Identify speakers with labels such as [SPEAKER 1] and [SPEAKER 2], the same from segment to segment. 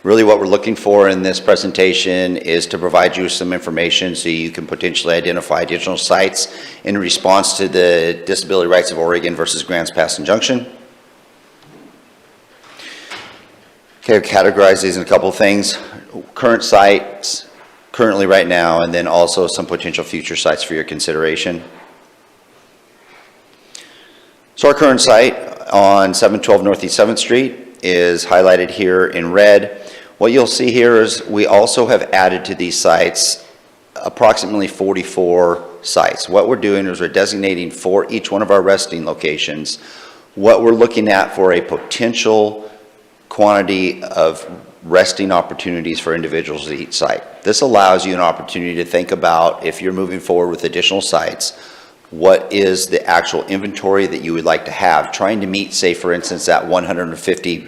[SPEAKER 1] Really what we're looking for in this presentation is to provide you some information so you can potentially identify additional sites in response to the Disability Rights of Oregon versus Grants Pass injunction. Okay, categorize these in a couple of things. Current sites, currently right now, and then also some potential future sites for your consideration. So our current site on 712 Northeast 7th Street is highlighted here in red. What you'll see here is we also have added to these sites approximately 44 sites. What we're doing is we're designating for each one of our resting locations what we're looking at for a potential quantity of resting opportunities for individuals at each site. This allows you an opportunity to think about, if you're moving forward with additional sites, what is the actual inventory that you would like to have, trying to meet, say for instance, that 150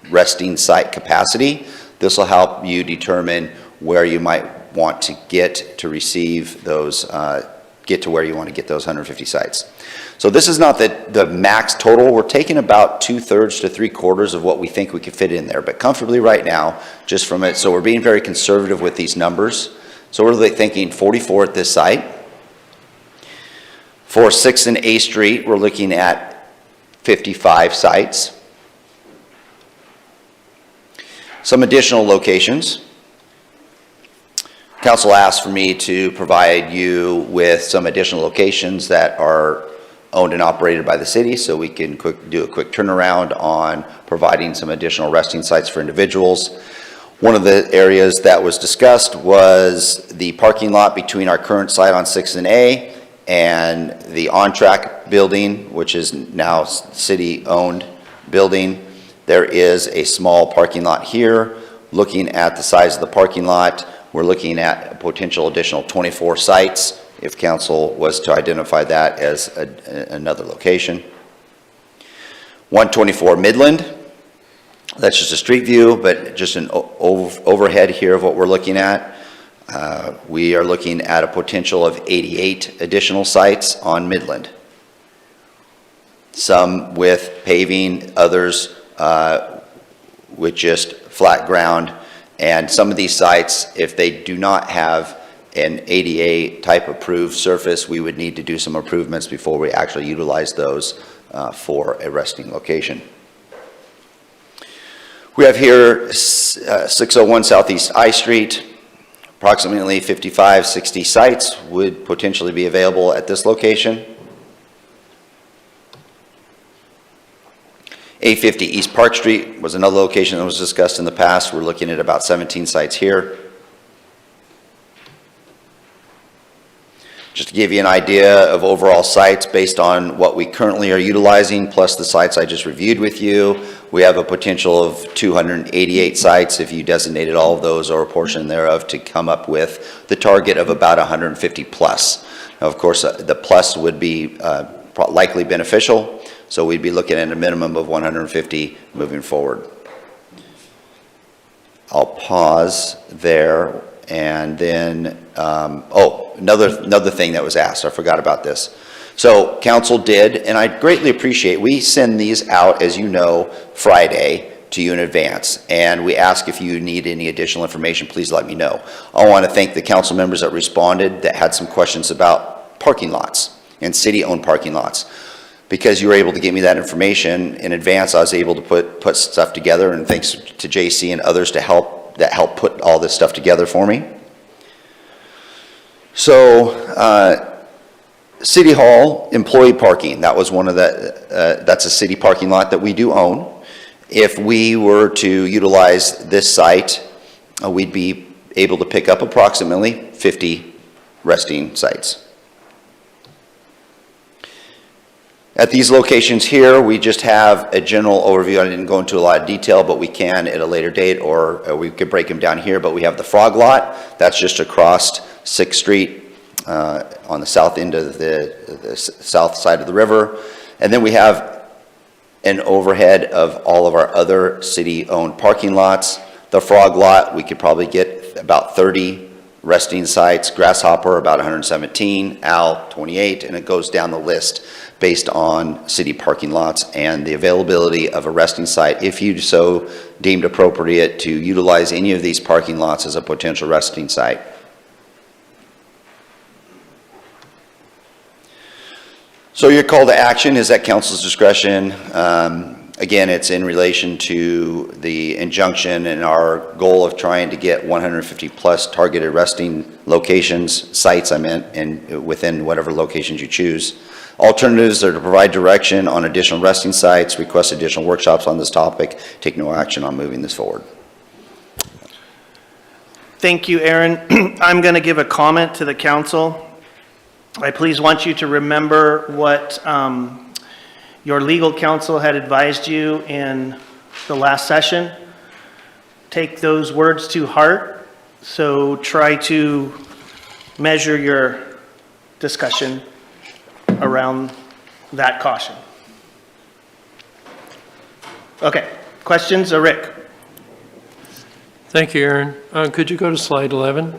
[SPEAKER 1] resting site capacity. This will help you determine where you might want to get to receive those, get to where you want to get those 150 sites. So this is not the max total. We're taking about 2/3 to 3/4 of what we think we could fit in there, but comfortably right now, just from it. So we're being very conservative with these numbers. So we're really thinking 44 at this site. For 6th and A Street, we're looking at 55 sites. Some additional locations. Council asked for me to provide you with some additional locations that are owned and operated by the city, so we can do a quick turnaround on providing some additional resting sites for individuals. One of the areas that was discussed was the parking lot between our current site on 6th and A and the on-track building, which is now city-owned building. There is a small parking lot here. Looking at the size of the parking lot, we're looking at a potential additional 24 sites if council was to identify that as another location. 124 Midland, that's just a street view, but just an overhead here of what we're looking at. We are looking at a potential of 88 additional sites on Midland. Some with paving, others with just flat ground. And some of these sites, if they do not have an ADA type approved surface, we would need to do some improvements before we actually utilize those for a resting location. We have here 601 Southeast I Street. Approximately 55, 60 sites would potentially be available at this location. 850 East Park Street was another location that was discussed in the past. We're looking at about 17 sites here. Just to give you an idea of overall sites based on what we currently are utilizing, plus the sites I just reviewed with you, we have a potential of 288 sites if you designated all of those or a portion thereof to come up with the target of about 150 plus. Now, of course, the plus would be likely beneficial. So we'd be looking at a minimum of 150 moving forward. I'll pause there, and then, another thing that was asked, I forgot about this. So council did, and I greatly appreciate, we send these out, as you know, Friday to you in advance, and we ask if you need any additional information, please let me know. I want to thank the council members that responded that had some questions about parking lots and city-owned parking lots. Because you were able to get me that information in advance, I was able to put stuff together, and thanks to JC and others that helped put all this stuff together for me. So, City Hall employee parking, that was one of the, that's a city parking lot that we do own. If we were to utilize this site, we'd be able to pick up approximately 50 resting sites. At these locations here, we just have a general overview. I didn't go into a lot of detail, but we can at a later date, or we could break them down here. But we have the Frog Lot. That's just across 6th Street on the south end of the south side of the river. And then we have an overhead of all of our other city-owned parking lots. The Frog Lot, we could probably get about 30 resting sites. Grasshopper, about 117. Owl, 28, and it goes down the list. based on city parking lots and the availability of a resting site, if you so deemed appropriate to utilize any of these parking lots as a potential resting site. So your call to action is at council's discretion. Again, it's in relation to the injunction and our goal of trying to get 150 plus targeted resting locations, sites I meant, and within whatever locations you choose. Alternatives are to provide direction on additional resting sites, request additional workshops on this topic, take no action on moving this forward.
[SPEAKER 2] Thank you, Aaron. I'm going to give a comment to the council. I please want you to remember what your legal counsel had advised you in the last session. Take those words to heart. So try to measure your discussion around that caution. Okay, questions? Rick?
[SPEAKER 3] Thank you, Aaron. Could you go to slide 11?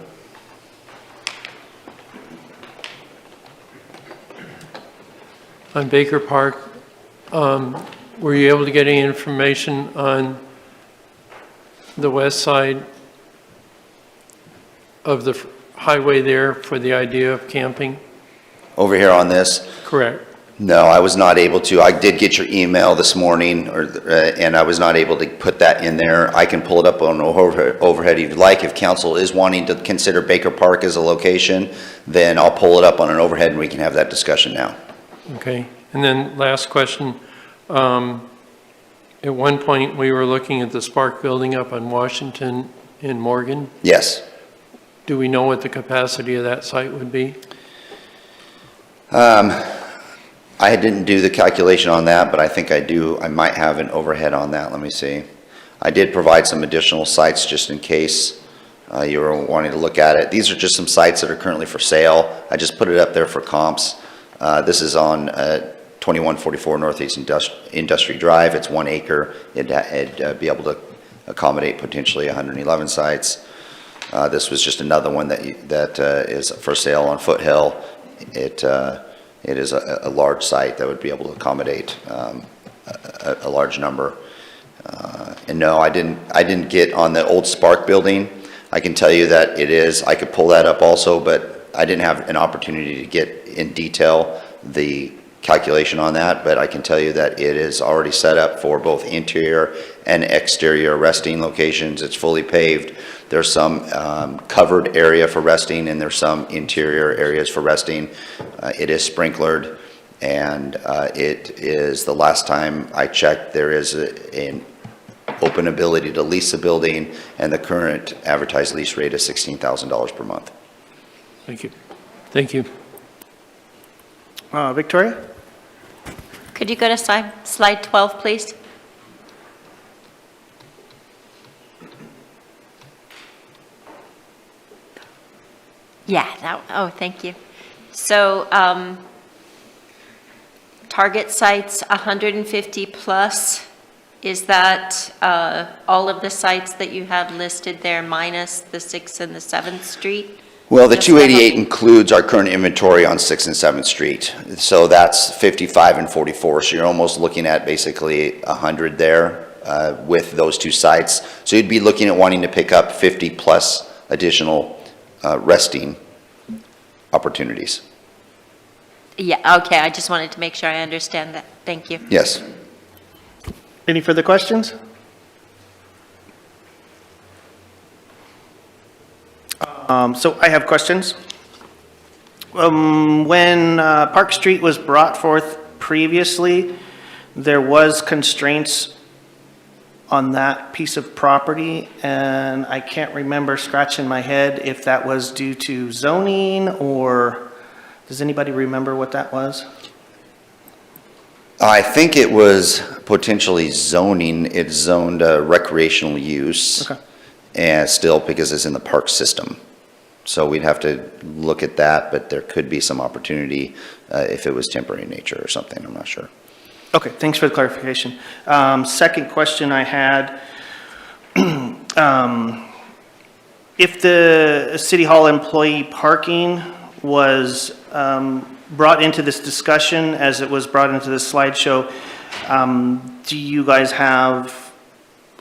[SPEAKER 3] On Baker Park, were you able to get any information on the west side of the highway there for the idea of camping?
[SPEAKER 1] Over here on this?
[SPEAKER 3] Correct.
[SPEAKER 1] No, I was not able to. I did get your email this morning, and I was not able to put that in there. I can pull it up on overhead if you'd like. If council is wanting to consider Baker Park as a location, then I'll pull it up on an overhead and we can have that discussion now.
[SPEAKER 3] Okay. And then last question. At one point, we were looking at the Spark building up on Washington in Morgan.
[SPEAKER 1] Yes.
[SPEAKER 3] Do we know what the capacity of that site would be?
[SPEAKER 1] I didn't do the calculation on that, but I think I do. I might have an overhead on that. Let me see. I did provide some additional sites just in case you were wanting to look at it. These are just some sites that are currently for sale. I just put it up there for comps. This is on 2144 Northeast Industry Drive. It's 1 acre. It'd be able to accommodate potentially 111 sites. This was just another one that is for sale on Foothill. It is a large site that would be able to accommodate a large number. And no, I didn't get on the old Spark building. I can tell you that it is. I could pull that up also, but I didn't have an opportunity to get in detail the calculation on that. But I can tell you that it is already set up for both interior and exterior resting locations. It's fully paved. There's some covered area for resting, and there's some interior areas for resting. It is sprinklered, and it is, the last time I checked, there is an open ability to lease the building, and the current advertised lease rate is $16,000 per month.
[SPEAKER 3] Thank you. Thank you.
[SPEAKER 2] Victoria?
[SPEAKER 4] Could you go to slide 12, please? Yeah, oh, thank you. So target sites 150 plus, is that all of the sites that you have listed there minus the 6th and the 7th Street?
[SPEAKER 1] Well, the 288 includes our current inventory on 6th and 7th Street. So that's 55 and 44. So you're almost looking at basically 100 there with those two sites. So you'd be looking at wanting to pick up 50 plus additional resting opportunities.
[SPEAKER 4] Yeah, okay, I just wanted to make sure I understand that. Thank you.
[SPEAKER 1] Yes.
[SPEAKER 2] Any further questions? So I have questions. When Park Street was brought forth previously, there was constraints on that piece of property, and I can't remember, scratching my head, if that was due to zoning, or does anybody remember what that was?
[SPEAKER 1] I think it was potentially zoning. It's zoned recreational use.
[SPEAKER 2] Okay.
[SPEAKER 1] And still, because it's in the park system. So we'd have to look at that, but there could be some opportunity if it was temporary in nature or something. I'm not sure.
[SPEAKER 2] Okay, thanks for the clarification. Second question I had, if the City Hall employee parking was brought into this discussion, as it was brought into this slideshow, do you guys have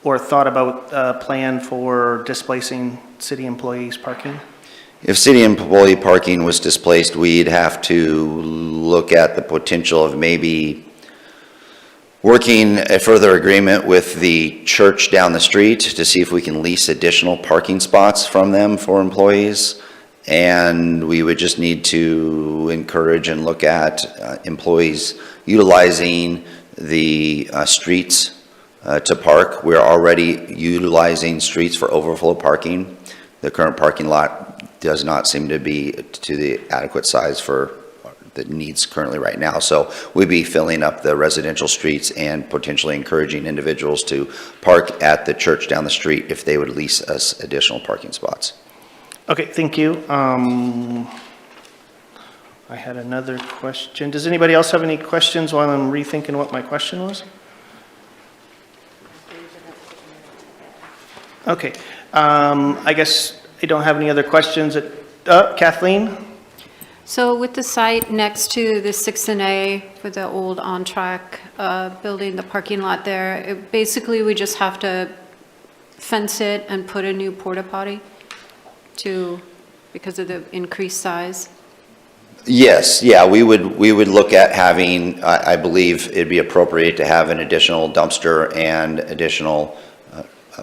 [SPEAKER 2] or thought about a plan for displacing city employees' parking?
[SPEAKER 1] If city employee parking was displaced, we'd have to look at the potential of maybe working a further agreement with the church down the street to see if we can lease additional parking spots from them for employees. And we would just need to encourage and look at employees utilizing the streets to park. We're already utilizing streets for overflow parking. The current parking lot does not seem to be to the adequate size for the needs currently right now. So we'd be filling up the residential streets and potentially encouraging individuals to park at the church down the street if they would lease us additional parking spots.
[SPEAKER 2] Okay, thank you. I had another question. Does anybody else have any questions while I'm rethinking what my question was? Okay, I guess I don't have any other questions. Kathleen?
[SPEAKER 5] So with the site next to the 6 and A for the old on-track building, the parking lot there, basically we just have to fence it and put a new porta potty because of the increased size?
[SPEAKER 1] Yes, yeah, we would look at having, I believe it'd be appropriate to have an additional dumpster and additional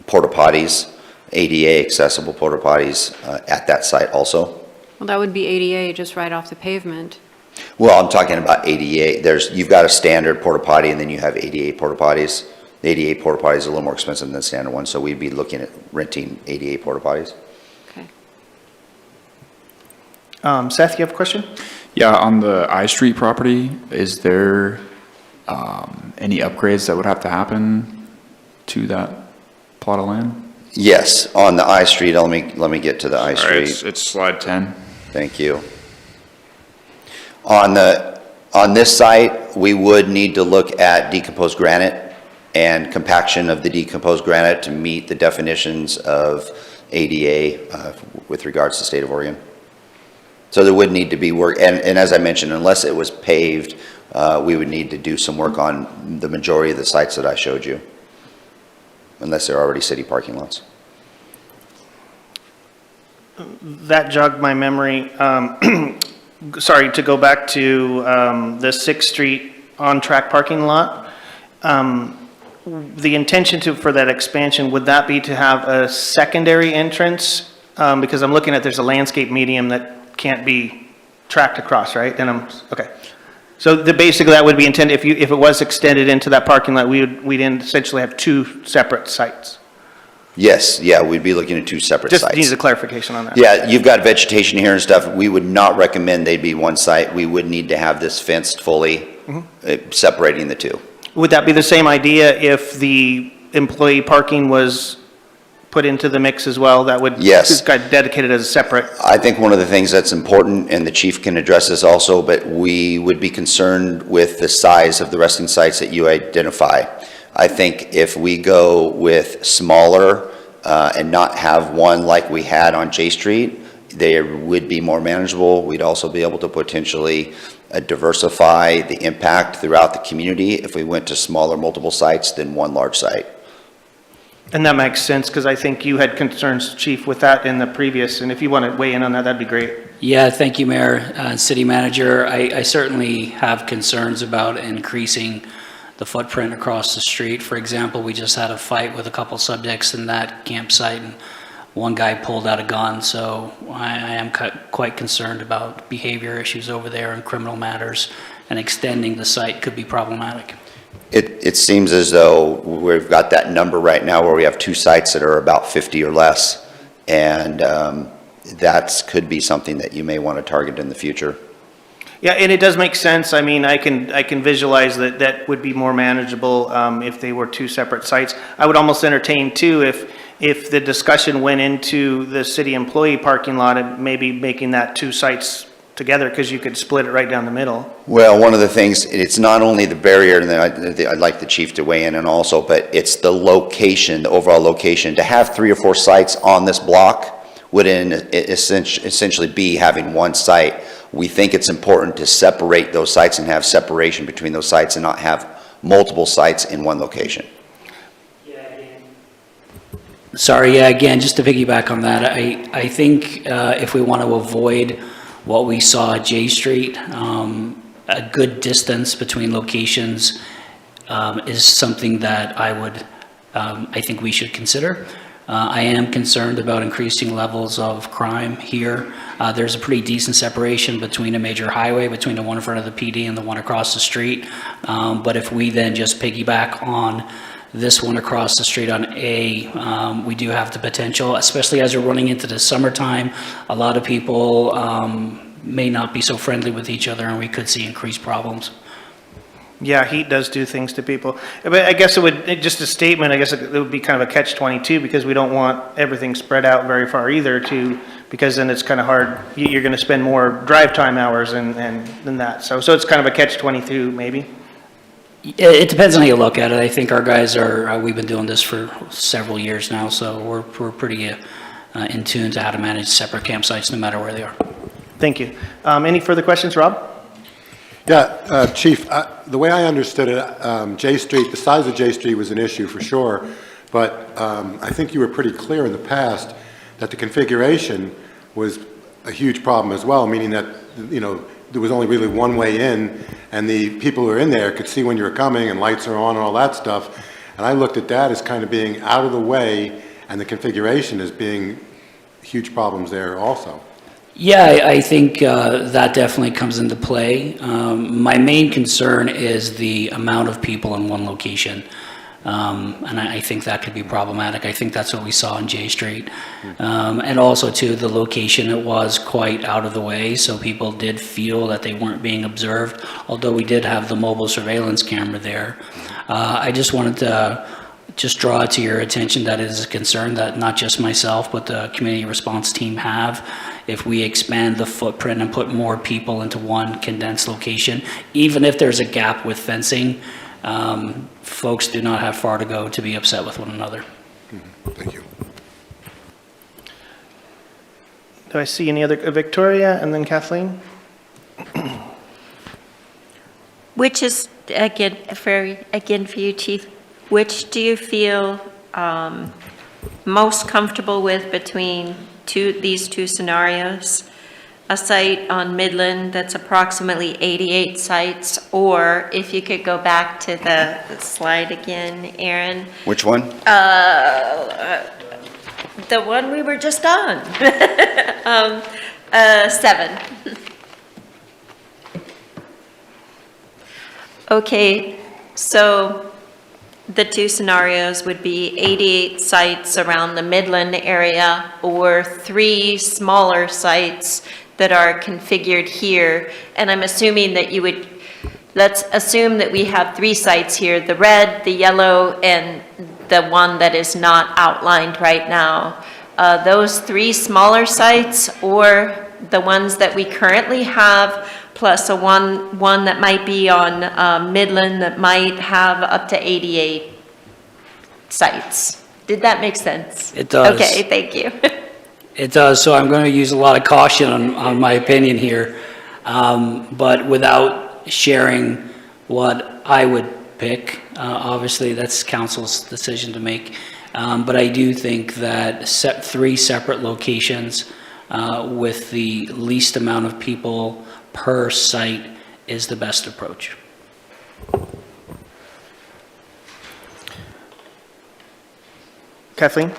[SPEAKER 1] porta potties, ADA accessible porta potties at that site also.
[SPEAKER 5] Well, that would be ADA just right off the pavement.
[SPEAKER 1] Well, I'm talking about ADA. You've got a standard porta potty and then you have ADA porta potties. The ADA porta potties are a little more expensive than the standard one, so we'd be looking at renting ADA porta potties.
[SPEAKER 5] Okay.
[SPEAKER 2] Seth, you have a question?
[SPEAKER 6] Yeah, on the I Street property, is there any upgrades that would have to happen to that plot of land?
[SPEAKER 1] Yes, on the I Street, let me get to the I
[SPEAKER 6] All right,
[SPEAKER 1] Street.
[SPEAKER 6] it's slide 10.
[SPEAKER 1] Thank you. On this site, we would need to look at decomposed granite and compaction of the decomposed granite to meet the definitions of ADA with regards to the state of Oregon. So there would need to be work, and as I mentioned, unless it was paved, we would need to do some work on the majority of the sites that I showed you, unless they're already city parking lots.
[SPEAKER 2] That jogged my memory. Sorry, to go back to the 6th Street on-track parking lot. The intention for that expansion, would that be to have a secondary entrance? Because I'm looking at, there's a landscape medium that can't be tracked across, right? And okay. So basically that would be intended, if it was extended into that parking lot, we'd essentially have two separate sites.
[SPEAKER 1] Yes, yeah, we'd be looking at two separate sites.
[SPEAKER 2] Just needs a clarification on that.
[SPEAKER 1] Yeah, you've got vegetation here and stuff. We would not recommend they be one site. We would need to have this fenced fully, separating the two.
[SPEAKER 2] Would that be the same idea if the employee parking was put into the mix as well? That would
[SPEAKER 1] Yes.
[SPEAKER 2] got dedicated as a separate.
[SPEAKER 1] I think one of the things that's important, and the chief can address this also, but we would be concerned with the size of the resting sites that you identify. I think if we go with smaller and not have one like we had on J Street, they would be more manageable. We'd also be able to potentially diversify the impact throughout the community if we went to smaller multiple sites than one large site.
[SPEAKER 2] And that makes sense, because I think you had concerns, Chief, with that in the previous, and if you want to weigh in on that, that'd be great.
[SPEAKER 7] Yeah, thank you, Mayor, City Manager. I certainly have concerns about increasing the footprint across the street. For example, we just had a fight with a couple subjects in that campsite, and one guy pulled out a gun, so I am quite concerned about behavior issues over there and criminal matters, and extending the site could be problematic.
[SPEAKER 1] It seems as though we've got that number right now where we have two sites that are about 50 or less, and that could be something that you may want to target in the future.
[SPEAKER 2] Yeah, and it does make sense. I mean, I can visualize that would be more manageable if they were two separate sites. I would almost entertain too if the discussion went into the city employee parking lot and maybe making that two sites together, because you could split it right down the middle.
[SPEAKER 1] Well, one of the things, it's not only the barrier, and then I'd like the chief to weigh in and also, but it's the location, the overall location. To have 3 or 4 sites on this block would essentially be having one site. we think it's important to separate those sites and have separation between those sites and not have multiple sites in one location.
[SPEAKER 7] Sorry, yeah, again, just to piggyback on that, I think if we want to avoid what we saw at J Street, a good distance between locations is something that I think we should consider. I am concerned about increasing levels of crime here. There's a pretty decent separation between a major highway, between the one in front of the PD and the one across the street. But if we then just piggyback on this one across the street on A, we do have the potential, especially as we're running into the summertime, a lot of people may not be so friendly with each other, and we could see increased problems.
[SPEAKER 2] Yeah, heat does do things to people. But I guess just a statement, I guess it would be kind of a catch-22, because we don't want everything spread out very far either, because then it's kind of hard, you're going to spend more drive time hours than that. So it's kind of a catch-22 maybe.
[SPEAKER 7] It depends on how you look at it. I think our guys we've been doing this for several years now, so we're pretty in tune to how to manage separate campsites no matter where they are.
[SPEAKER 2] Thank you. Any further questions, Rob?
[SPEAKER 8] Yeah, Chief, the way I understood it, J Street, the size of J Street was an issue for sure, but I think you were pretty clear in the past that the configuration was a huge problem as well, meaning that, you know, there was only really one way in, and the people who were in there could see when you were coming, and lights are on and all that stuff. And I looked at that as kind of being out of the way, and the configuration as being huge problems there also.
[SPEAKER 7] Yeah, I think that definitely comes into play. My main concern is the amount of people in one location. And I think that could be problematic. I think that's what we saw on J Street. And also too, the location, it was quite out of the way, so people did feel that they weren't being observed, although we did have the mobile surveillance camera there. I just wanted to draw it to your attention that it is a concern that not just myself, but the community response team have. If we expand the footprint and put more people into one condensed location, even if there's a gap with fencing, folks do not have far to go to be upset with one another.
[SPEAKER 8] Thank you.
[SPEAKER 2] Do I see any other, Victoria and then Kathleen?
[SPEAKER 4] Which is, again, for you, Chief, which do you feel most comfortable with between these two scenarios? A site on Midland that's approximately 88 sites, or if you could go back to the slide again, Aaron.
[SPEAKER 1] Which one?
[SPEAKER 4] The one we were just on. 7. Okay, so the two scenarios would be 88 sites around the Midland area, or 3 smaller sites that are configured here. And I'm assuming that let's assume that we have 3 sites here, the red, the yellow, and the one that is not outlined right now. Those 3 smaller sites, or the ones that we currently have, plus one that might be on Midland that might have up to 88 sites. Did that make sense?
[SPEAKER 7] It does.
[SPEAKER 4] Okay, thank you.
[SPEAKER 7] It does, so I'm going to use a lot of caution on my opinion here, but without sharing what I would pick. Obviously, that's council's decision to make, but I do think that 3 separate locations with the least amount of people per site is the best approach.
[SPEAKER 2] Kathleen?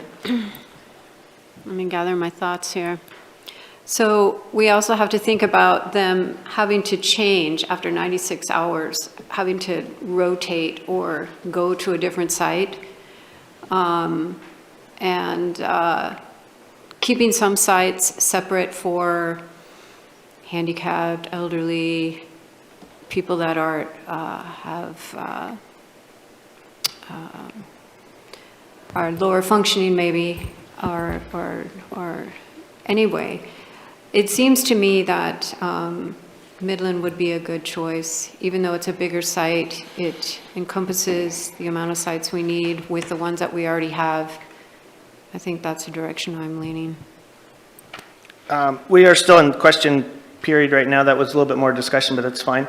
[SPEAKER 5] Let me gather my thoughts here. So we also have to think about them having to change after 96 hours, having to rotate or go to a different site. And keeping some sites separate for handicapped, elderly, people that are, are lower functioning maybe, or anyway. It seems to me that Midland would be a good choice. Even though it's a bigger site, it encompasses the amount of sites we need with the ones that we already have. I think that's the direction I'm leaning.
[SPEAKER 2] We are still in question period right now. That was a little bit more discussion, but that's fine.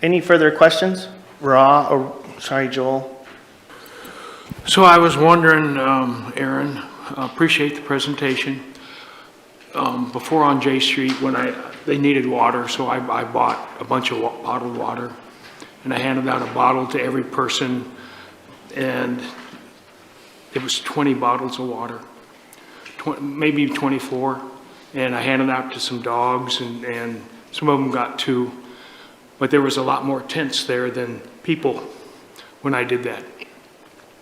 [SPEAKER 2] Any further questions? Sorry, Joel.
[SPEAKER 3] So I was wondering, Aaron, appreciate the presentation. Before on J Street, when they needed water, so I bought a bunch of bottled water, and I handed out a bottle to every person, and it was 20 bottles of water, maybe 24, and I handed out to some dogs, and some of them got 2, but there was a lot more tents there than people when I did that.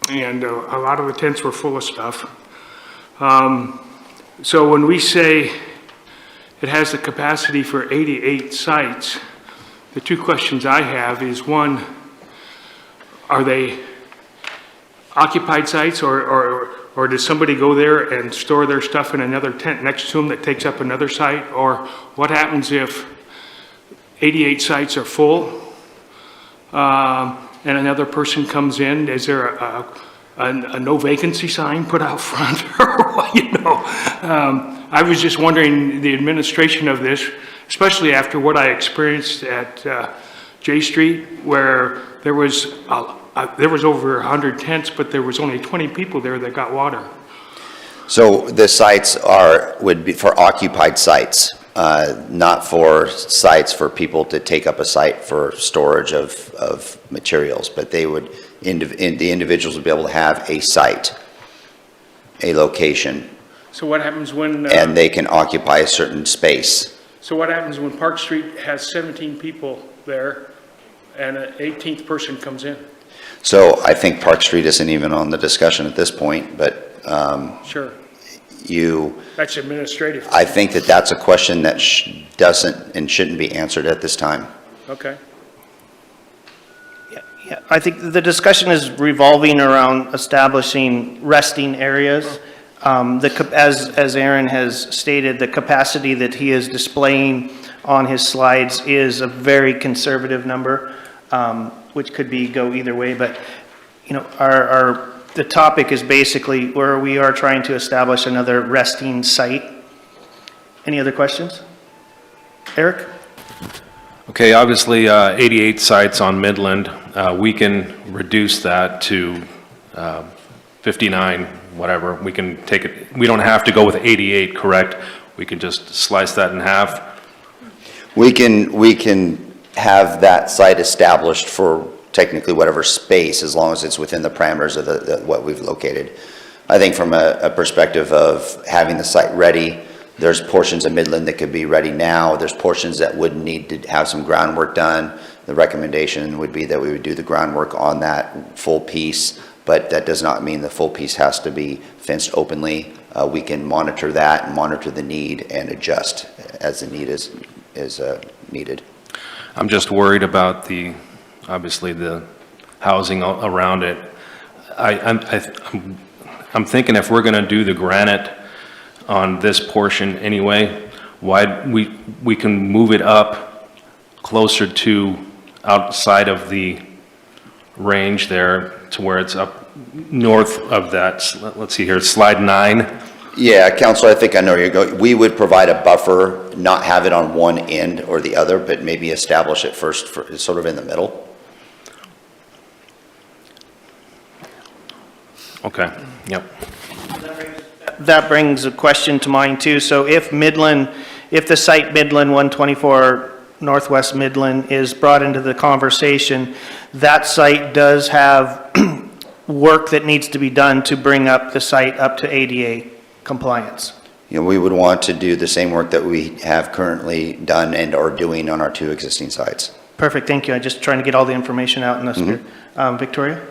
[SPEAKER 3] And a lot of the tents were full of stuff. So when we say it has the capacity for 88 sites, the 2 questions I have is, one, are they occupied sites, or does somebody go there and store their stuff in another tent next to them that takes up another site? Or what happens if 88 sites are full and another person comes in? Is there a no vacancy sign put out front? Or what, you know? I was just wondering the administration of this, especially after what I experienced at J Street, where there was over 100 tents, but there was only 20 people there that got water.
[SPEAKER 1] So the sites would be for occupied sites, not for sites for people to take up a site for storage of materials, but they would, the individuals would be able to have a site, a location,
[SPEAKER 3] So what happens when...
[SPEAKER 1] and they can occupy a certain space.
[SPEAKER 3] So what happens when Park Street has 17 people there and an 18th person comes in?
[SPEAKER 1] So I think Park Street isn't even on the discussion at this point, but
[SPEAKER 3] Sure, that's administrative.
[SPEAKER 1] I think that that's a question that doesn't and shouldn't be answered at this time.
[SPEAKER 3] Okay.
[SPEAKER 2] Yeah, I think the discussion is revolving around establishing resting areas. As Aaron has stated, the capacity that he is displaying on his slides is a very conservative number, which could go either way. But, you know, the topic is basically where we are trying to establish another resting site. Any other questions? Eric?
[SPEAKER 9] Okay, obviously, 88 sites on Midland. We can reduce that to 59, whatever. We can take it, we don't have to go with 88, correct? We can just slice that in half.
[SPEAKER 1] We can have that site established for technically whatever space, as long as it's within the parameters of what we've located. I think from a perspective of having the site ready, there's portions of Midland that could be ready now. There's portions that would need to have some groundwork done. The recommendation would be that we would do the groundwork on that full piece, but that does not mean the full piece has to be fenced openly. We can monitor that and monitor the need and adjust as the need is needed.
[SPEAKER 9] I'm just worried about obviously the housing around it. I'm thinking if we're going to do the granite on this portion anyway, why we can move it up closer to outside of the range there to where it's up north of that. Let's see here, slide 9.
[SPEAKER 1] Yeah, Counselor, I think I know where you're going. We would provide a buffer, not have it on one end or the other, but maybe establish it first sort of in the middle.
[SPEAKER 9] Okay, yep.
[SPEAKER 2] That brings a question to mind too. So if the site Midland 124 Northwest Midland is brought into the conversation, that site does have work that needs to be done to bring up the site up to ADA compliance.
[SPEAKER 1] You know, we would want to do the same work that we have currently done and are doing on our 2 existing sites.
[SPEAKER 2] Perfect, thank you. I'm just trying to get all the information out in this. Victoria?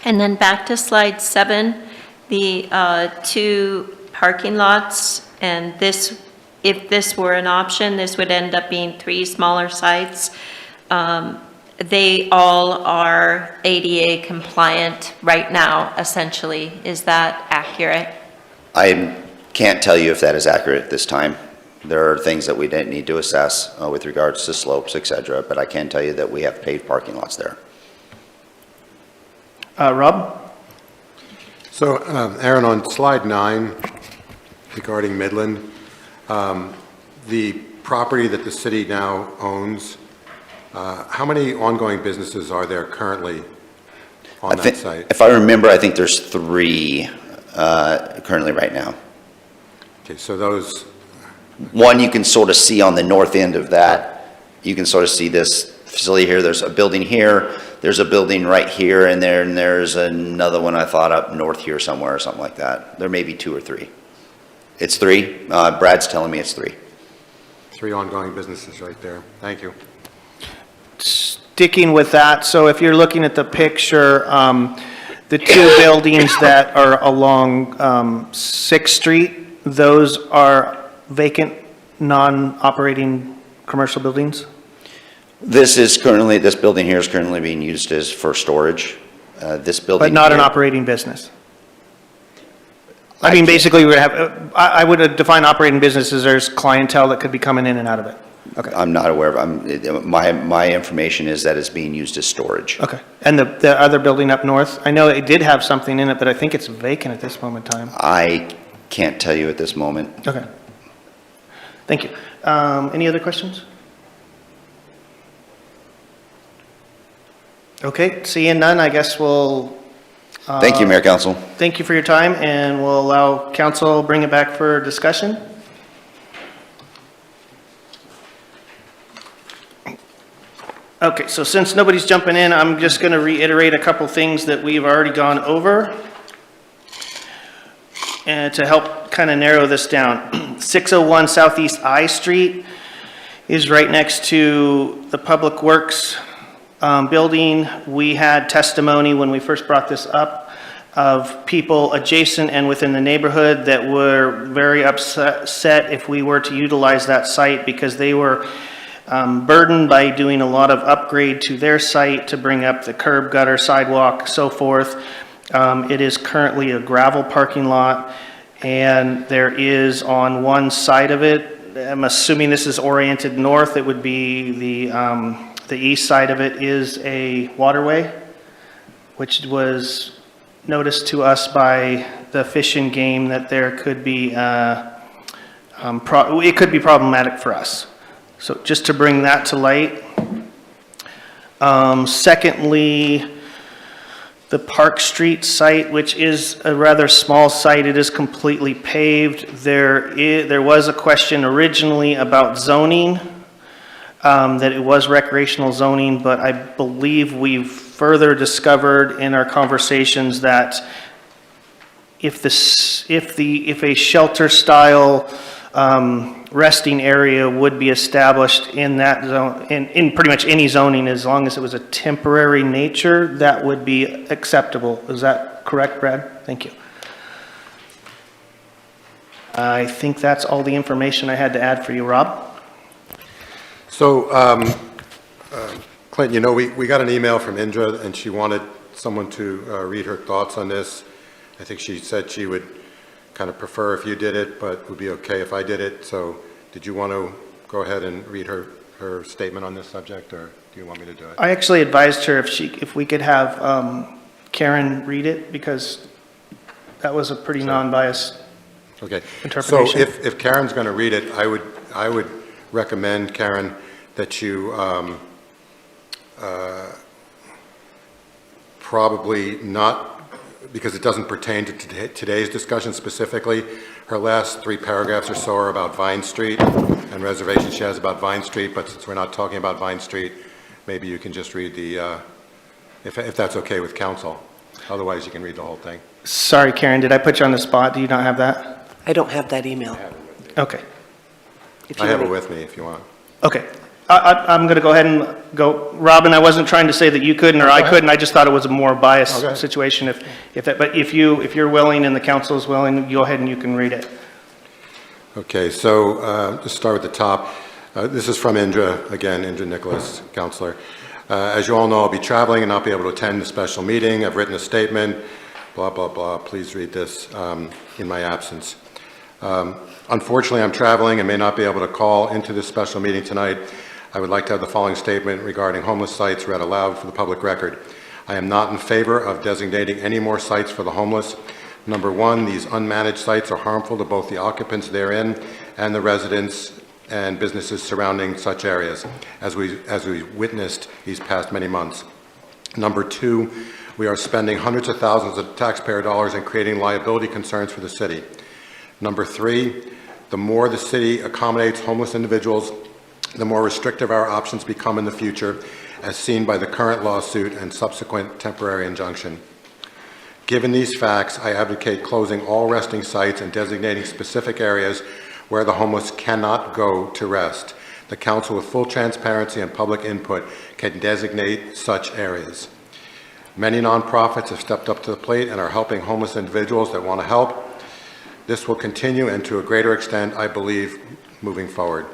[SPEAKER 4] And then back to slide 7, the 2 parking lots, and this, if this were an option, this would end up being 3 smaller sites. They all are ADA compliant right now, essentially. Is that accurate?
[SPEAKER 1] I can't tell you if that is accurate at this time. There are things that we didn't need to assess with regards to slopes, et cetera, but I can tell you that we have paved parking lots there.
[SPEAKER 2] Rob?
[SPEAKER 8] So, Aaron, on slide 9, regarding Midland, the property that the city now owns, how many ongoing businesses are there currently on that site?
[SPEAKER 1] If I remember, I think there's 3 currently right now.
[SPEAKER 8] Okay, so those,
[SPEAKER 1] One you can sort of see on the north end of that. You can sort of see this facility here. There's a building here. There's a building right here, and there's another one I thought up north here somewhere or something like that. There may be 2 or 3. It's 3. Brad's telling me it's 3.
[SPEAKER 8] 3 ongoing businesses right there. Thank you.
[SPEAKER 2] Sticking with that, so if you're looking at the picture, the 2 buildings that are along 6th Street, those are vacant, non-operating commercial buildings?
[SPEAKER 1] This building here is currently being used for storage. This building.
[SPEAKER 2] But not an
[SPEAKER 1] here-
[SPEAKER 2] operating business? I mean, basically, we're gonna have, I would define operating business as there's clientele that could be coming in and out of it. Okay,
[SPEAKER 1] I'm not aware of, my information is that it's being used as storage.
[SPEAKER 2] okay. And the other building up north, I know it did have something in it, but I think it's vacant at this moment in time.
[SPEAKER 1] I can't tell you at this moment.
[SPEAKER 2] Okay. Thank you. Any other questions? Okay, seeing none, I guess we'll.
[SPEAKER 1] Thank you, Mayor Council.
[SPEAKER 2] Thank you for your time, and we'll allow council bring it back for discussion. Okay, so since nobody's jumping in, I'm just going to reiterate a couple things that we've already gone over. And to help kind of narrow this down, 601 Southeast I Street is right next to the Public Works building. We had testimony when we first brought this up of people adjacent and within the neighborhood that were very upset if we were to utilize that site because they were burdened by doing a lot of upgrade to their site to bring up the curb, gutter, sidewalk, so forth. It is currently a gravel parking lot, and there is on one side of it, I'm assuming this is oriented north, it would be the east side of it is a waterway, which was noticed to us by the Fish and Game that there could be, it could be problematic for us. So just to bring that to light. Secondly, the Park Street site, which is a rather small site, it is completely paved. There was a question originally about zoning, that it was recreational zoning, but I believe we've further discovered in our conversations that if a shelter style resting area would be established in that zone, in pretty much any zoning, as long as it was a temporary nature, that would be acceptable. Is that correct, Brad? Thank you. I think that's all the information I had to add for you, Rob.
[SPEAKER 8] So, Clint, you know, we got an email from Indra, and she wanted someone to read her thoughts on this. I think she said she would kind of prefer if you did it, but would be okay if I did it. So did you want to go ahead and read her statement on this subject, or do you want me to do it?
[SPEAKER 2] I actually advised her if we could have Karen read it, because that was a pretty non-biased
[SPEAKER 8] Okay.
[SPEAKER 2] interpretation.
[SPEAKER 8] So if Karen's going to read it, I would recommend, Karen, that you probably not, because it doesn't pertain to today's discussion specifically. Her last 3 paragraphs or so are about Vine Street and reservations she has about Vine Street, but since we're not talking about Vine Street, maybe you can just read the, if that's okay with council. Otherwise, you can read the whole thing.
[SPEAKER 2] Sorry, Karen, did I put you on the spot? Do you not have that?
[SPEAKER 10] I don't have that email.
[SPEAKER 2] Okay,
[SPEAKER 10] If
[SPEAKER 8] I
[SPEAKER 10] you
[SPEAKER 8] have it
[SPEAKER 10] want
[SPEAKER 8] with me if you want.
[SPEAKER 2] okay. I'm going to go ahead and go. Robin, I wasn't trying to say that you couldn't or I couldn't, I just thought it was a more biased
[SPEAKER 8] Okay.
[SPEAKER 2] situation but if you're willing and the council is willing, go ahead and you can read it.
[SPEAKER 8] Okay, so let's start with the top. This is from Indra, again, Indra Nicholas, counselor. As you all know, I'll be traveling and not be able to attend the special meeting. I've written a statement, blah, blah, blah. Please read this in my absence. Unfortunately, I'm traveling and may not be able to call into this special meeting tonight. I would like to have the following statement regarding homeless sites read aloud for the public record. I am not in favor of designating any more sites for the homeless. Number one, these unmanaged sites are harmful to both the occupants therein and the residents and businesses surrounding such areas, as we witnessed these past many months. Number two, we are spending hundreds of thousands of taxpayer dollars and creating liability concerns for the city. Number three, the more the city accommodates homeless individuals, the more restrictive our options become in the future, as seen by the current lawsuit and subsequent temporary injunction. Given these facts, I advocate closing all resting sites and designating specific areas where the homeless cannot go to rest. The council, with full transparency and public input, can designate such areas. Many nonprofits have stepped up to the plate and are helping homeless individuals that want to help. This will continue, and to a greater extent, I believe, moving forward.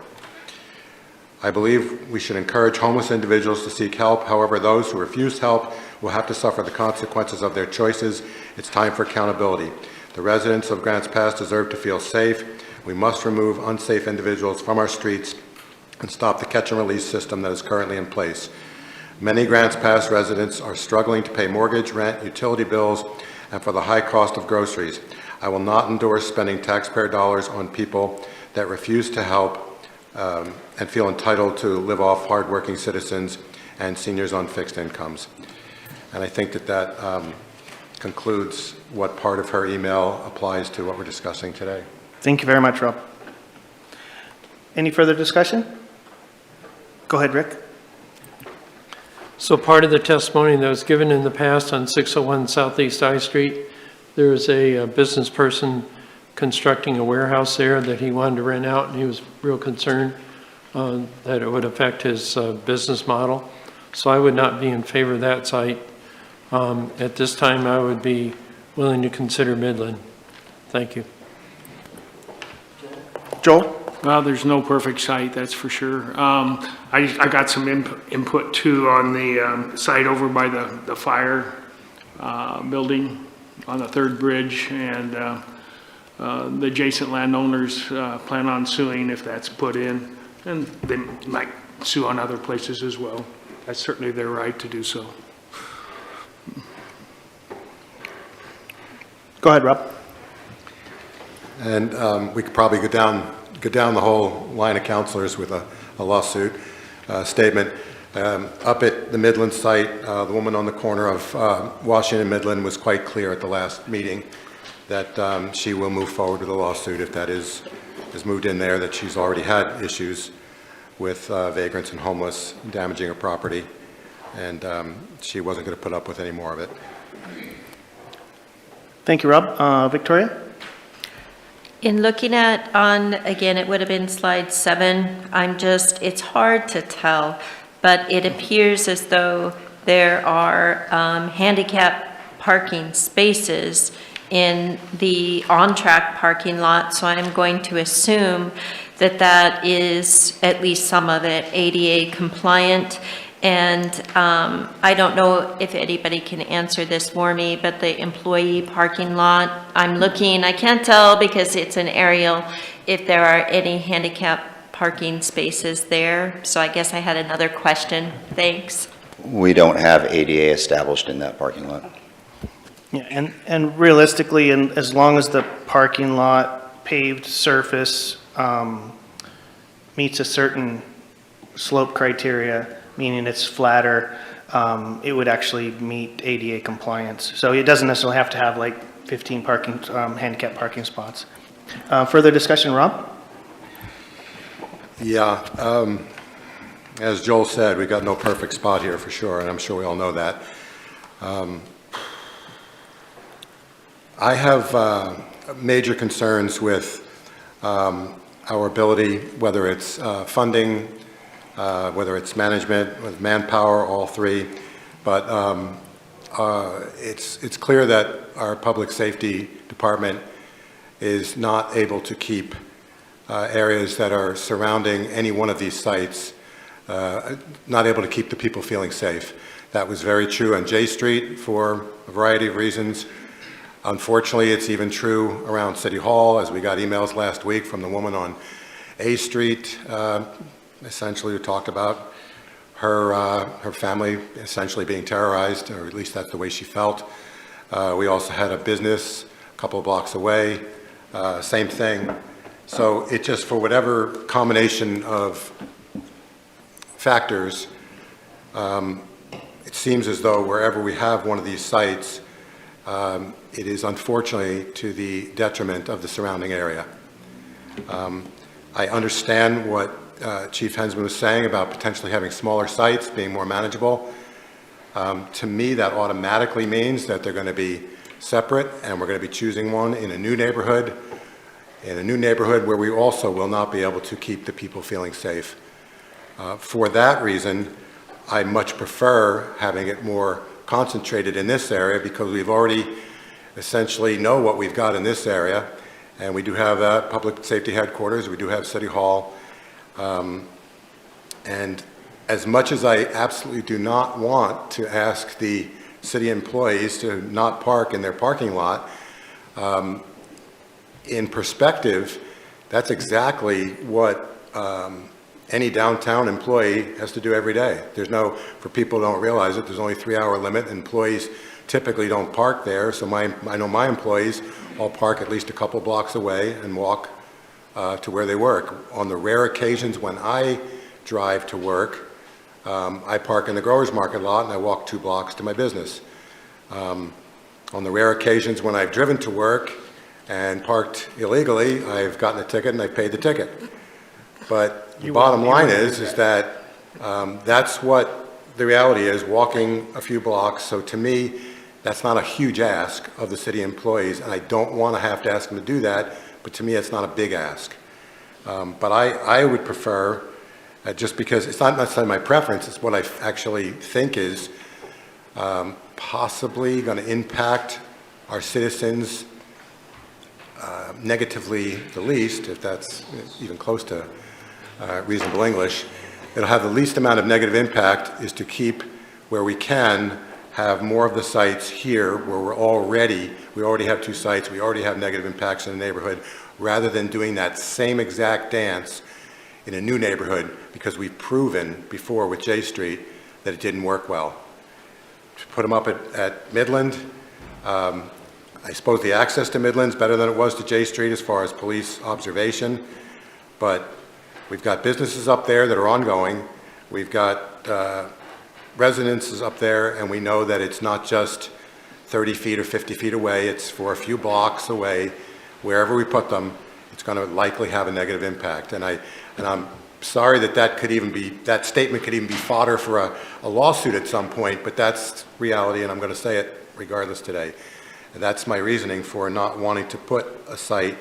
[SPEAKER 8] I believe we should encourage homeless individuals to seek help. However, those who refuse help will have to suffer the consequences of their choices. It's time for accountability. The residents of Grants Pass deserve to feel safe. We must remove unsafe individuals from our streets and stop the catch and release system that is currently in place. Many Grants Pass residents are struggling to pay mortgage, rent, utility bills, and for the high cost of groceries. I will not endorse spending taxpayer dollars on people that refuse to help and feel entitled to live off hardworking citizens and seniors on fixed incomes. And I think that concludes what part of her email applies to what we're discussing today.
[SPEAKER 2] Thank you very much, Rob. Any further discussion? Go ahead, Rick.
[SPEAKER 10] So part of the testimony that was given in the past on 601 Southeast I Street, there was a business person constructing a warehouse there that he wanted to rent out, and he was real concerned that it would affect his business model. So I would not be in favor of that site. At this time, I would be willing to consider Midland. Thank you.
[SPEAKER 2] Joel?
[SPEAKER 3] Well, there's no perfect site, that's for sure. I got some input too on the site over by the fire building on the third bridge, and the adjacent landowners plan on suing if that's put in, and they might sue on other places as well. That's certainly their right to do so.
[SPEAKER 2] Go ahead, Rob.
[SPEAKER 8] And we could probably go down the whole line of counselors with a lawsuit statement. Up at the Midland site, the woman on the corner of Washington and Midland was quite clear at the last meeting that she will move forward with a lawsuit if that is moved in there, that she's already had issues with vagrants and homeless damaging her property, and she wasn't going to put up with any more of it.
[SPEAKER 2] Thank you, Rob. Victoria?
[SPEAKER 4] In looking at again, it would have been slide 7, it's hard to tell, but it appears as though there are handicap parking spaces in the on-track parking lot, so I'm going to assume that that is, at least some of it, ADA compliant. And I don't know if anybody can answer this for me, but the employee parking lot, I can't tell because it's an aerial, if there are any handicap parking spaces there. So I guess I had another question. Thanks.
[SPEAKER 1] We don't have ADA established in that parking lot.
[SPEAKER 2] Yeah, and realistically, and as long as the parking lot paved surface meets a certain slope criteria, meaning it's flatter, it would actually meet ADA compliance. So it doesn't necessarily have to have like 15 handicap parking spots. Further discussion, Rob?
[SPEAKER 8] Yeah, as Joel said, we got no perfect spot here for sure, and I'm sure we all know that. I have major concerns with our ability, whether it's funding, whether it's management, with manpower, all three. But it's clear that our public safety department is not able to keep areas that are surrounding any one of these sites, not able to keep the people feeling safe. That was very true on J Street for a variety of reasons. Unfortunately, it's even true around City Hall, as we got emails last week from the woman on A Street, essentially, who talked about her family essentially being terrorized, or at least that's the way she felt. We also had a business a couple of blocks away, same thing. So it just, for whatever combination of factors, it seems as though wherever we have one of these sites, it is unfortunately to the detriment of the surrounding area. I understand what Chief Hensman was saying about potentially having smaller sites, being more manageable. To me, that automatically means that they're going to be separate, and we're going to be choosing one in a new neighborhood where we also will not be able to keep the people feeling safe. For that reason, I much prefer having it more concentrated in this area, because we've already essentially know what we've got in this area, and we do have public safety headquarters, we do have City Hall, and as much as I absolutely do not want to ask the city employees to not park in their parking lot, in perspective, that's exactly what any downtown employee has to do every day. There's no, for people who don't realize it, there's only a 3-hour limit. Employees typically don't park there, so I know my employees all park at least a couple blocks away and walk to where they work. On the rare occasions when I drive to work, I park in the Growers Market lot and I walk 2 blocks to my business. On the rare occasions when I've driven to work and parked illegally, I've gotten a ticket and I've paid the ticket. But the bottom line is that that's what the reality is, walking a few blocks. So to me, that's not a huge ask of the city employees, and I don't want to have to ask them to do that, but to me, it's not a big ask. But I would prefer, just because it's not necessarily my preference, it's what I actually think is possibly going to impact our citizens negatively the least, if that's even close to reasonable English. It'll have the least amount of negative impact is to keep, where we can, have more of the sites here where we already have 2 sites, we already have negative impacts in the neighborhood, rather than doing that same exact dance in a new neighborhood, because we've proven before with J Street that it didn't work well. To put them up at Midland, I suppose the access to Midland's better than it was to J Street as far as police observation, but we've got businesses up there that are ongoing. We've got residences up there, and we know that it's not just 30 feet or 50 feet away. It's for a few blocks away. Wherever we put them, it's going to likely have a negative impact. And I'm sorry that that statement could even be fodder for a lawsuit at some point, but that's reality, and I'm going to say it regardless today. And that's my reasoning for not wanting to put a site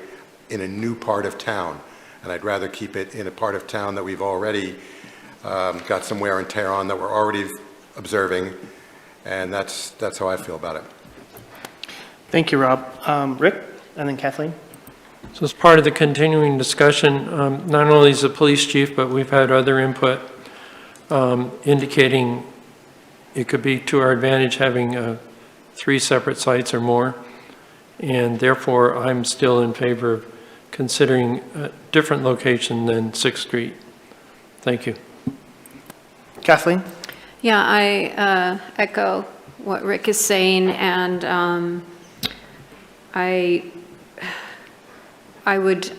[SPEAKER 8] in a new part of town. And I'd rather keep it in a part of town that we've already got some wear and tear on, that we're already observing, and that's how I feel about it.
[SPEAKER 2] Thank you, Rob. Rick, and then Kathleen.
[SPEAKER 10] So as part of the continuing discussion, not only is the police chief, but we've had other input indicating it could be to our advantage having 3 separate sites or more, and therefore I'm still in favor of considering a different location than 6th Street. Thank you.
[SPEAKER 2] Kathleen?
[SPEAKER 5] Yeah, I echo what Rick is saying, and I would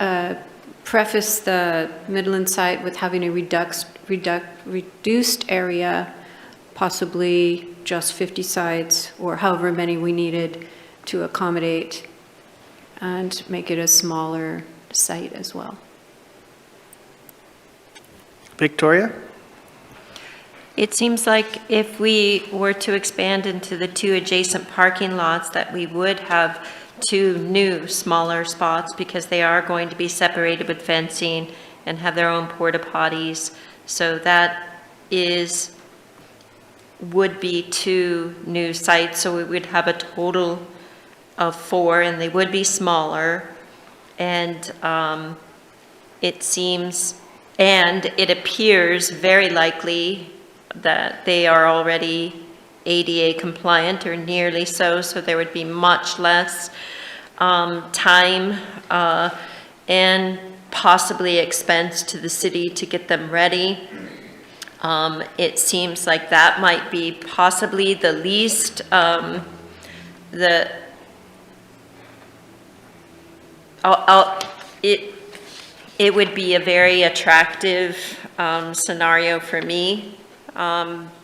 [SPEAKER 5] preface the Midland site with having a reduced area, possibly just 50 sites, or however many we needed to accommodate, and make it a smaller site as well.
[SPEAKER 2] Victoria?
[SPEAKER 4] It seems like if we were to expand into the 2 adjacent parking lots, that we would have 2 new smaller spots, because they are going to be separated with fencing and have their own porta potties. So that would be 2 new sites. So we would have a total of 4, and they would be smaller. And it seems, and it appears very likely that they are already ADA compliant or nearly so there would be much less time and possibly expense to the city to get them ready. It seems like that might be possibly the least, it would be a very attractive scenario for me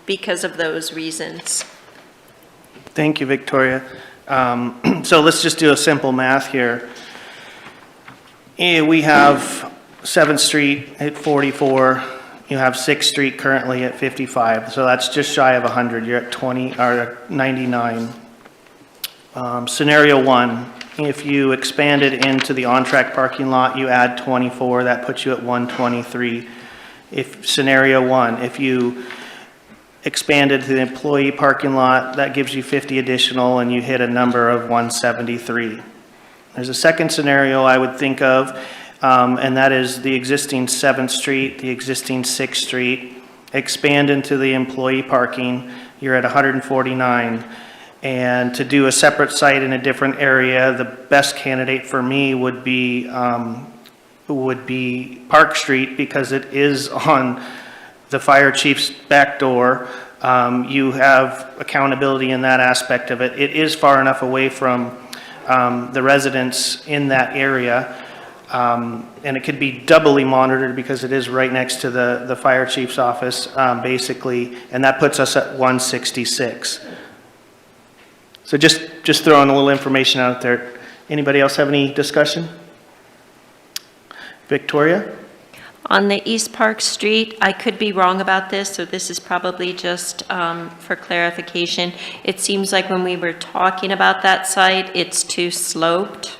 [SPEAKER 4] because of those reasons.
[SPEAKER 2] Thank you, Victoria. So let's just do a simple math here. We have 7th Street at 44, you have 6th Street currently at 55, so that's just shy of 100, you're at 20, or 99. Scenario 1, if you expanded into the on-track parking lot, you add 24, that puts you at 123. Scenario 1, if you expanded to the employee parking lot, that gives you 50 additional, and you hit a number of 173. There's a second scenario I would think of, and that is the existing 7th Street, the existing 6th Street, expand into the employee parking, you're at 149. And to do a separate site in a different area, the best candidate for me would be Park Street, because it is on the fire chief's back door. You have accountability in that aspect of it. It is far enough away from the residents in that area. And it could be doubly monitored because it is right next to the fire chief's office, basically, and that puts us at 166. So just throwing a little information out there. Anybody else have any discussion? Victoria?
[SPEAKER 4] On the East Park Street, I could be wrong about this, so this is probably just for clarification. It seems like when we were talking about that site, it's too sloped.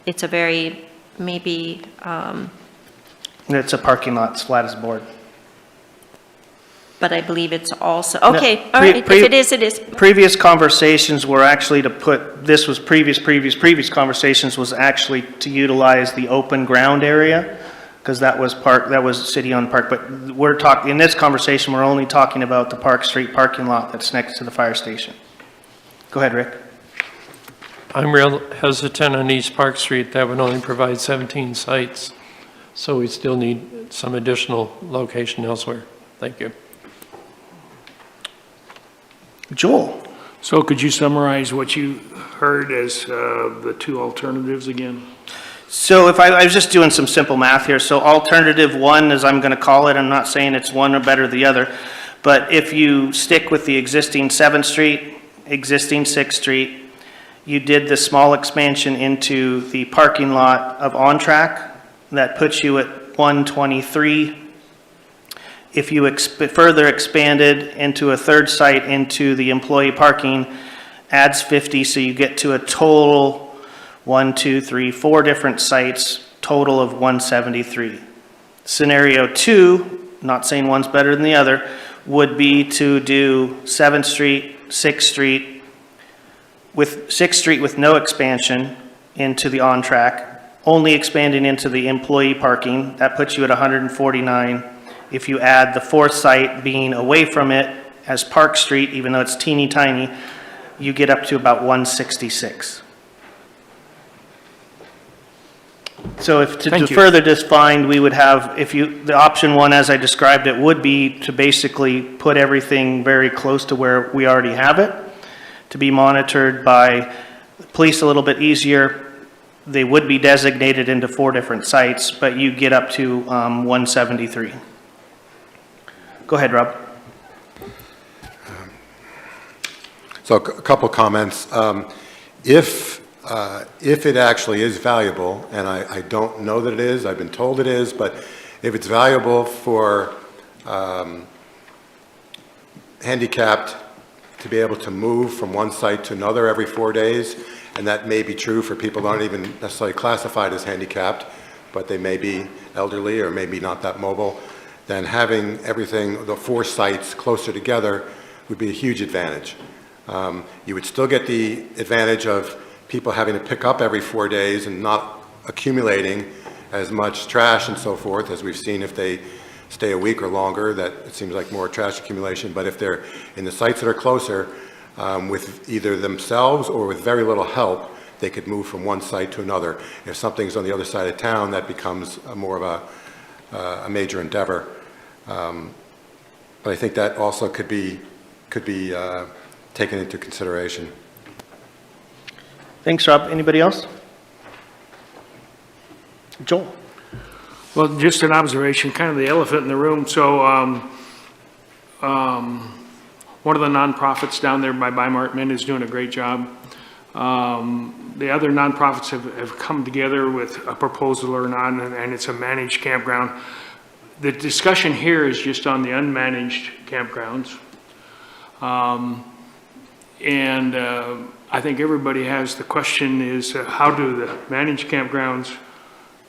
[SPEAKER 4] It's a very, maybe...
[SPEAKER 2] It's a parking lot, it's flat as a board.
[SPEAKER 4] But I believe it's also, okay,
[SPEAKER 2] No,
[SPEAKER 4] all right, if it is, it is.
[SPEAKER 2] Previous conversations were actually to put, this was previous conversations was actually to utilize the open ground area, because that was city-owned park, but we're talking, in this conversation, we're only talking about the Park Street parking lot that's next to the fire station. Go ahead, Rick.
[SPEAKER 10] I'm real hesitant on East Park Street. That would only provide 17 sites, so we still need some additional location elsewhere. Thank you.
[SPEAKER 2] Joel?
[SPEAKER 3] So could you summarize what you heard as the two alternatives again?
[SPEAKER 2] So if I was just doing some simple math here, so alternative 1, as I'm going to call it, I'm not saying it's one or better than the other, but if you stick with the existing 7th Street, existing 6th Street, you did the small expansion into the parking lot of on-track, that puts you at 123. If you further expanded into a third site into the employee parking, adds 50, so you get to a total 4 different sites, total of 173. Scenario 2, not saying one's better than the other, would be to do 7th Street, 6th Street, with 6th Street with no expansion into the on-track, only expanding into the employee parking, that puts you at 149. If you add the 4th site being away from it as Park Street, even though it's teeny tiny, you get up to about 166. So if to further define, we would have, the option 1 as I described it would be to basically put everything very close to where we already have it, to be monitored by the police a little bit easier. They would be designated into 4 different sites, but you get up to 173. Go ahead, Rob.
[SPEAKER 8] So a couple comments. If it actually is valuable, and I don't know that it is, I've been told it is, but if it's valuable for handicapped to be able to move from one site to another every 4 days, and that may be true for people who aren't even necessarily classified as handicapped, but they may be elderly or maybe not that mobile, then having everything, the 4 sites closer together would be a huge advantage. You would still get the advantage of people having to pick up every 4 days and not accumulating as much trash and so forth, as we've seen if they stay a week or longer, that it seems like more trash accumulation. But if they're in the sites that are closer, with either themselves or with very little help, they could move from one site to another. If something's on the other side of town, that becomes more of a major endeavor. But I think that also could be taken into consideration.
[SPEAKER 2] Thanks, Rob. Anybody else? Joel?
[SPEAKER 3] Well, just an observation, kind of the elephant in the room. So, one of the nonprofits down there by Martman is doing a great job. The other nonprofits have come together with a proposal or not, and it's a managed campground. The discussion here is just on the unmanaged campgrounds. I think everybody has the question is, how do the managed campgrounds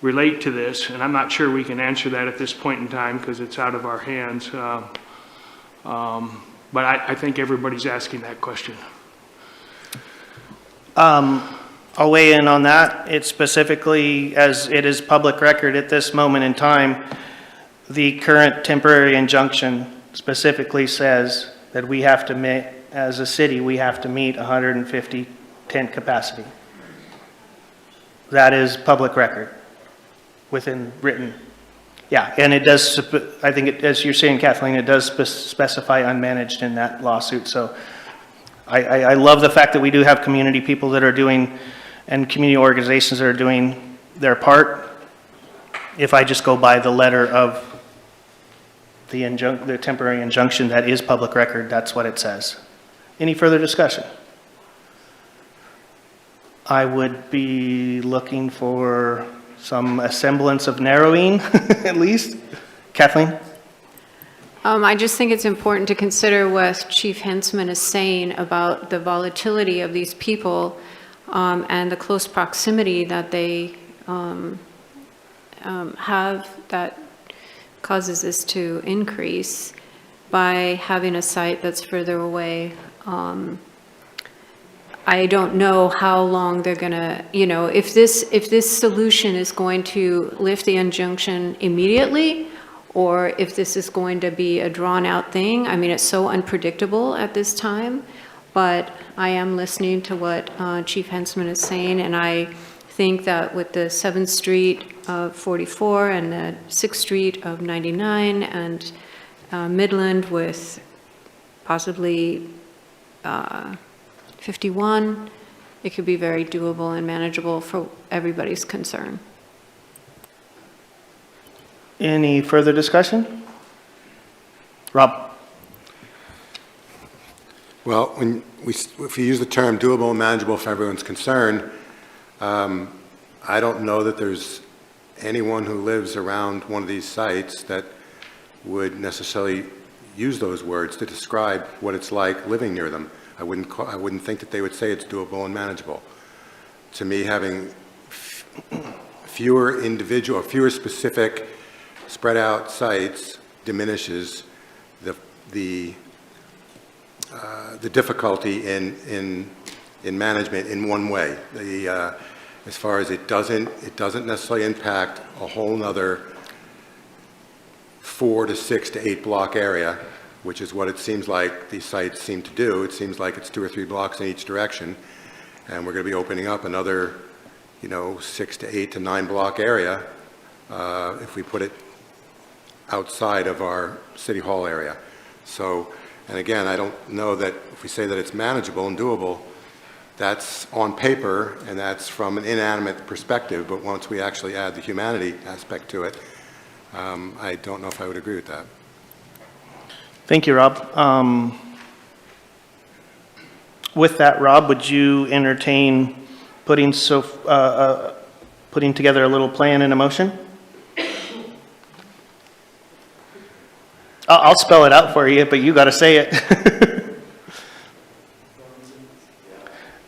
[SPEAKER 3] relate to this? And I'm not sure we can answer that at this point in time because it's out of our hands. But I think everybody's asking that question.
[SPEAKER 2] I'll weigh in on that. It specifically, as it is public record at this moment in time, the current temporary injunction specifically says that we have to meet, as a city, we have to meet 150 tent capacity. That is public record within written. Yeah, and it does, I think, as you're saying, Kathleen, it does specify unmanaged in that lawsuit. So I love the fact that we do have community people that are doing, and community organizations that are doing their part. If I just go by the letter of the temporary injunction that is public record, that's what it says. Any further discussion? I would be looking for some semblance of narrowing, at least. Kathleen?
[SPEAKER 5] I just think it's important to consider what Chief Hensman is saying about the volatility of these people and the close proximity that they have that causes this to increase by having a site that's further away. I don't know how long they're gonna, if this solution is going to lift the injunction immediately, or if this is going to be a drawn-out thing. I mean, it's so unpredictable at this time, but I am listening to what Chief Hensman is saying, and I think that with the 7th Street of 44 and the 6th Street of 99 and Midland with possibly 51, it could be very doable and manageable for everybody's concern.
[SPEAKER 2] Any further discussion? Rob?
[SPEAKER 8] Well, if you use the term doable and manageable for everyone's concern, I don't know that there's anyone who lives around one of these sites that would necessarily use those words to describe what it's like living near them. I wouldn't think that they would say it's doable and manageable. To me, having fewer specific spread out sites diminishes the difficulty in management in one way. As far as it doesn't necessarily impact a whole nother 4 to 6 to 8 block area, which is what it seems like these sites seem to do. It seems like it's 2 or 3 blocks in each direction, and we're going to be opening up another, 6 to 8 to 9 block area if we put it outside of our City Hall area. So, and again, I don't know that if we say that it's manageable and doable, that's on paper and that's from an inanimate perspective, but once we actually add the humanity aspect to it, I don't know if I would agree with that.
[SPEAKER 2] Thank you, Rob. With that, Rob, would you entertain putting together a little plan and a motion? I'll spell it out for you, but you got to say it.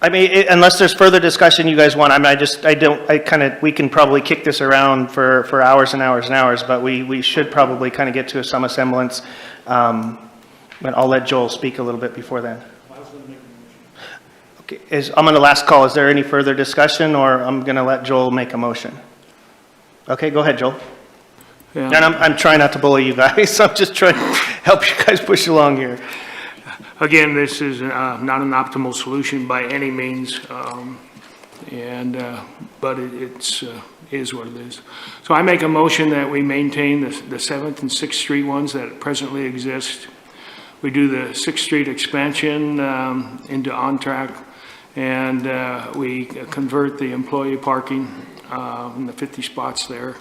[SPEAKER 2] I mean, unless there's further discussion you guys want, we can probably kick this around for hours and hours and hours, but we should probably kind of get to some semblance. But I'll let Joel speak a little bit before then. Okay, I'm going to last call. Is there any further discussion, or I'm going to let Joel make a motion? Okay, go ahead, Joel.
[SPEAKER 3] Yeah.
[SPEAKER 2] And I'm trying not to bully you guys. I'm just trying to help you guys push along here.
[SPEAKER 3] Again, this is not an optimal solution by any means, but it is what it is. So I make a motion that we maintain the 7th and 6th Street ones that presently exist. We do the 6th Street expansion into on-track, and we convert the employee parking in the 50 spots there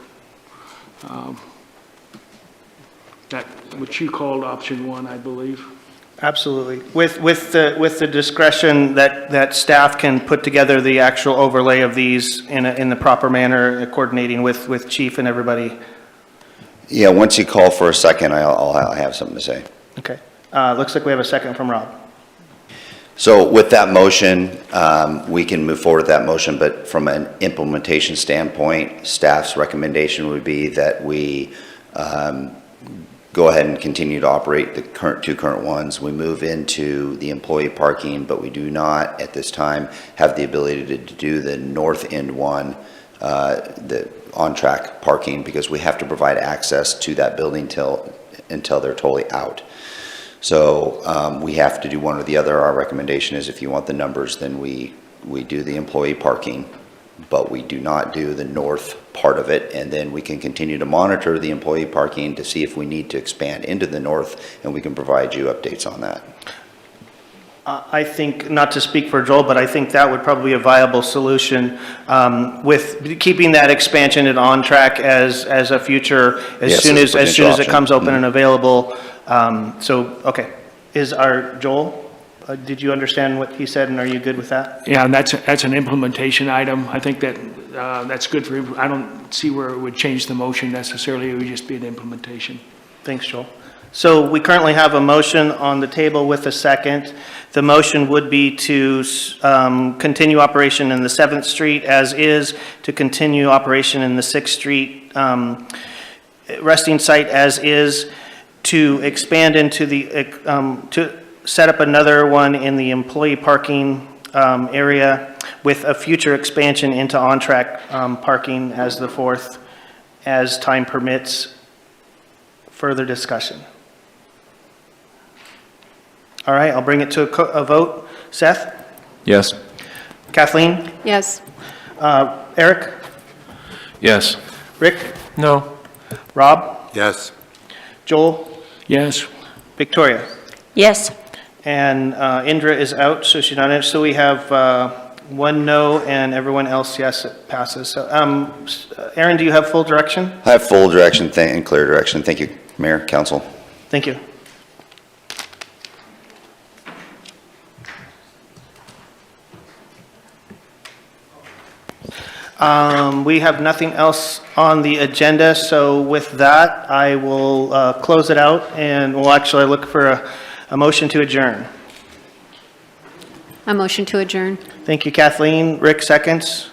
[SPEAKER 3] That, which you called option one, I believe.
[SPEAKER 2] Absolutely. With the discretion that staff can put together the actual overlay of these in the proper manner, coordinating with chief and everybody.
[SPEAKER 1] Yeah, once you call for a second, I'll have something to say.
[SPEAKER 2] Okay. Looks like we have a second from Rob.
[SPEAKER 1] So with that motion, we can move forward with that motion, but from an implementation standpoint, staff's recommendation would be that we go ahead and continue to operate the two current ones. We move into the employee parking, but we do not, at this time, have the ability to do the north end one, the on-track parking, because we have to provide access to that building until they're totally out. So we have to do one or the other. Our recommendation is if you want the numbers, then we do the employee parking, but we do not do the north part of it, and then we can continue to monitor the employee parking to see if we need to expand into the north, and we can provide you updates on that.
[SPEAKER 2] I think, not to speak for Joel, but I think that would probably be a viable solution with keeping that expansion and on track as a future,
[SPEAKER 1] Yes,
[SPEAKER 2] soon
[SPEAKER 1] as a
[SPEAKER 2] as
[SPEAKER 1] potential
[SPEAKER 2] it comes
[SPEAKER 1] option.
[SPEAKER 2] open and available. Okay. Is our, Joel, did you understand what he said, and are you good with that?
[SPEAKER 3] Yeah, and that's an implementation item. I think that that's good for, I don't see where it would change the motion necessarily. It would just be an implementation.
[SPEAKER 2] Thanks, Joel. So we currently have a motion on the table with a second. The motion would be to continue operation in the 7th Street as is, to continue operation in the 6th Street resting site as is, to expand into the, to set up another one in the employee parking area with a future expansion into on-track parking as the 4th, as time permits. Further discussion. All right, I'll bring it to a vote. Seth?
[SPEAKER 6] Yes.
[SPEAKER 2] Kathleen?
[SPEAKER 5] Yes.
[SPEAKER 2] Eric?
[SPEAKER 9] Yes.
[SPEAKER 2] Rick?
[SPEAKER 10] No.
[SPEAKER 2] Rob?
[SPEAKER 8] Yes.
[SPEAKER 2] Joel?
[SPEAKER 3] Yes.
[SPEAKER 2] Victoria?
[SPEAKER 4] Yes.
[SPEAKER 2] And Indra is out, so she's not in. So we have one no, and everyone else, yes, it passes. So, Aaron, do you have full direction?
[SPEAKER 1] I have full direction and clear direction. Thank you, Mayor, Council.
[SPEAKER 2] Thank you. We have nothing else on the agenda, so with that, I will close it out, and we'll actually look for a motion to adjourn.
[SPEAKER 5] A motion to adjourn.
[SPEAKER 2] Thank you, Kathleen. Rick, seconds.